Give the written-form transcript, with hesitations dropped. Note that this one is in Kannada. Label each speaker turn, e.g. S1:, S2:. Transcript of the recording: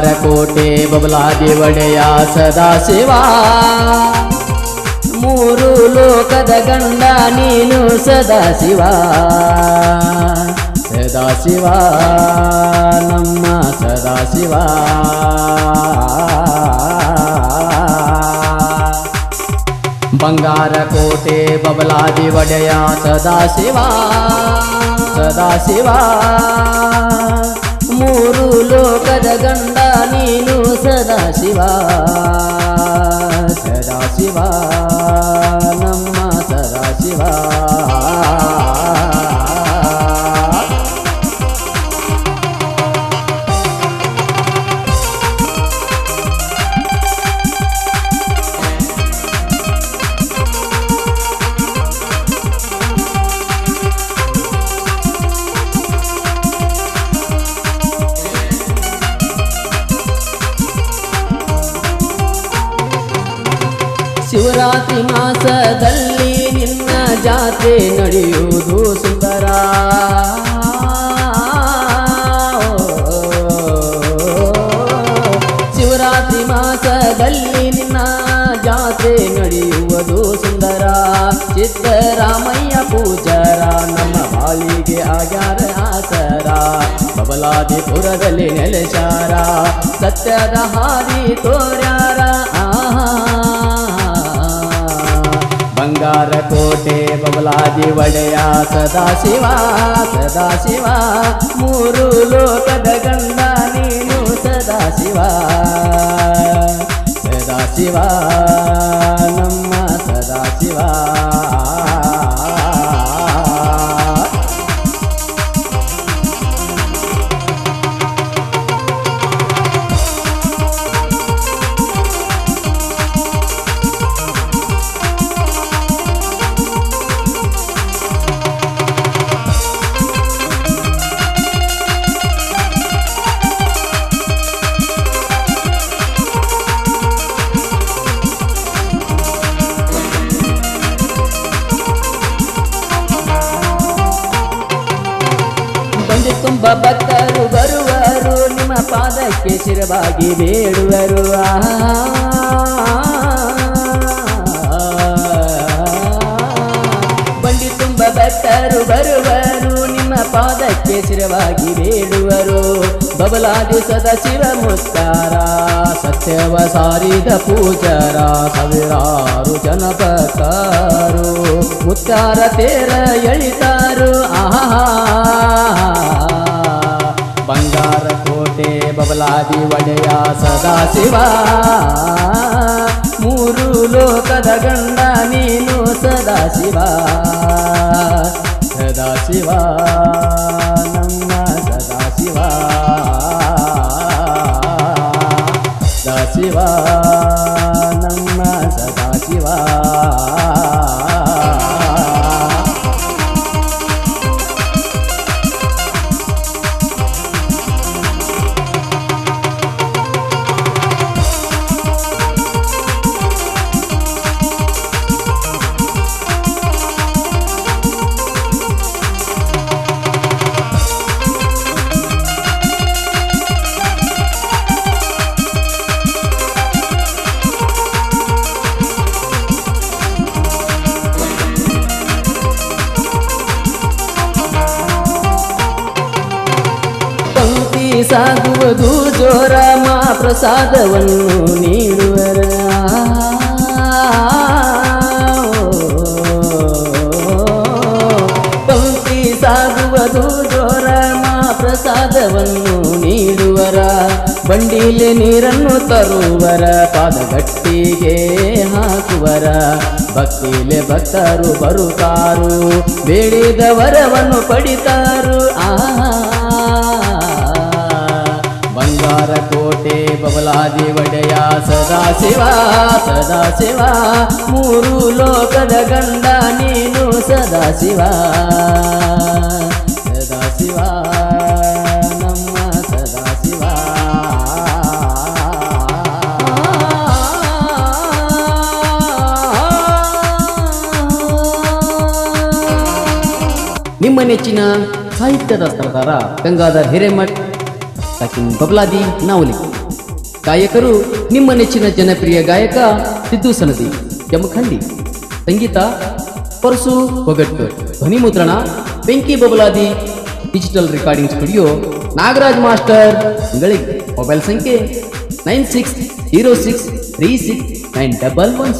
S1: ಬಂಗಾರ ಕೋಟೆ ಬಬಲಾದಿ ಒಡೆಯ ಸದಾಶಿವ ಮೂರು ಲೋಕದ ಗಂಡ ನೀನು ಸದಾಶಿವ ಸದಾಶಿವ ನಮ್ಮ ಸದಾಶಿವ ಬಂಗಾರ ಕೋಟೆ ಬಬಲಾದಿ ಒಡೆಯ ಸದಾಶಿವ ಸದಾಶಿವ ಮೂರು ಲೋಕದ ಗಂಡ ನೀನು ಸದಾಶಿವ ಸದಾಶಿವ ನಮ್ಮ ಸದಾಶಿವ ಶಿವರಾತ್ರಿ ಮಾಸದಲ್ಲಿ ನಿನ್ನ ಜಾತ್ರೆ ನಡೆಯುವುದು ಸುಂದರ ಶಿವರಾತ್ರಿ ಮಾಸದಲ್ಲಿ ನಿನ್ನ ಜಾತ್ರೆ ನಡೆಯುವುದು ಸುಂದರ ಸಿದ್ದರಾಮಯ್ಯ ಪೂಜಾರ ನಮ್ಮ ಬಾಳಿಗೆ ಆಗ್ಯಾರ ಆಸರ ಬಬಲಾದಿಪುರದಲ್ಲಿ ನೆಲೆಸಾರ ಸತ್ಯದ ಹಾದಿ ತೋರ್ಯಾರ ಬಂಗಾರ ಕೋಟೆ ಬಬಲಾದಿ ಒಡೆಯ ಸದಾಶಿವ ಸದಾಶಿವ ಮೂರು ಲೋಕದ ಗಂಡ ನೀನು ಸದಾಶಿವ ಸದಾಶಿವ ನಮ್ಮ ಸದಾಶಿವ ತುಂಬ ಭಕ್ತರು ಬರುವರು ನಿಮ್ಮ ಪಾದಕ್ಕೆ ಶಿರವಾಗಿ ಬೇಡುವರು ಬಂಡಿ ತುಂಬ ಭಕ್ತರು ಬರುವರು ನಿಮ್ಮ ಪಾದಕ್ಕೆ ಶಿರವಾಗಿ ಬೇಡುವರು ಬಬಲಾದಿ ಸದಾಶಿವ ಮುತ್ತಾರ ಸತ್ಯವ ಸಾರಿದ ಪೂಜಾರ ಸಾವಿರಾರು ಜನ ಭಕ್ತರು ಮುತ್ತಾರ ತೇರ ಎಳಿತಾರು ಬಂಗಾರ ಕೋಟೆ ಬಬಲಾದಿ ಒಡೆಯ ಸದಾಶಿವ ಮೂರು ಲೋಕದ ಗಂಡ ನೀನು ಸದಾಶಿವ ಸದಾಶಿವ ನಮ್ಮ ಸದಾಶಿವ ಸದಾಶಿವ ನಮ್ಮ ಸದಾಶಿವ ಸಾಗುವುದು ಜೋರ ಮಾ ಪ್ರಸಾದವನ್ನು ನೀಡುವರ ಪಂಕ್ತಿ ಸಾಗುವುದು ಜೋರ ಮಾ ಪ್ರಸಾದವನ್ನು ನೀಡುವರ ಬಂಡಿಲೆ ನೀರನ್ನು ತರುವರ ಪಾದಗಟ್ಟಿಗೆ ಹಾಕುವರ ಭಕ್ತಿಲೆ ಭಕ್ತರು ಬರುತ್ತಾರು ಬೇಡಿದ ವರವನ್ನು ಪಡಿತಾರು ಬಂಗಾರ ಕೋಟೆ ಬಬಲಾದಿ ಒಡೆಯ ಸದಾಶಿವ ಸದಾಶಿವ ಮೂರು ಲೋಕದ ಗಂಡ ನೀನು ಸದಾಶಿವ ಸದಾಶಿವ ನಮ್ಮ ಸದಾಶಿವ ನಿಮ್ಮ ನೆಚ್ಚಿನ ಸಾಹಿತ್ಯದ ಸರದಾರ ಗಂಗಾಧರ್ ಹಿರೇಮಠ್ ಸಚಿನ್ ಬಬಲಾದಿ ನಾವಲಿ. ಗಾಯಕರು ನಿಮ್ಮ ನೆಚ್ಚಿನ ಜನಪ್ರಿಯ ಗಾಯಕ ಸಿದ್ದು ಸನದಿ ಜಮಖಂಡಿ. ಸಂಗೀತ ಪರಸು ಕೊಗಟ್ಟು. ಧ್ವನಿ ಮುದ್ರಣ ಬೆಂಕಿ Babaladi digital recording studio Nagaraj master ಗಳಿಗೆ. ಮೊಬೈಲ್ ಸಂಖ್ಯೆ 9606369911.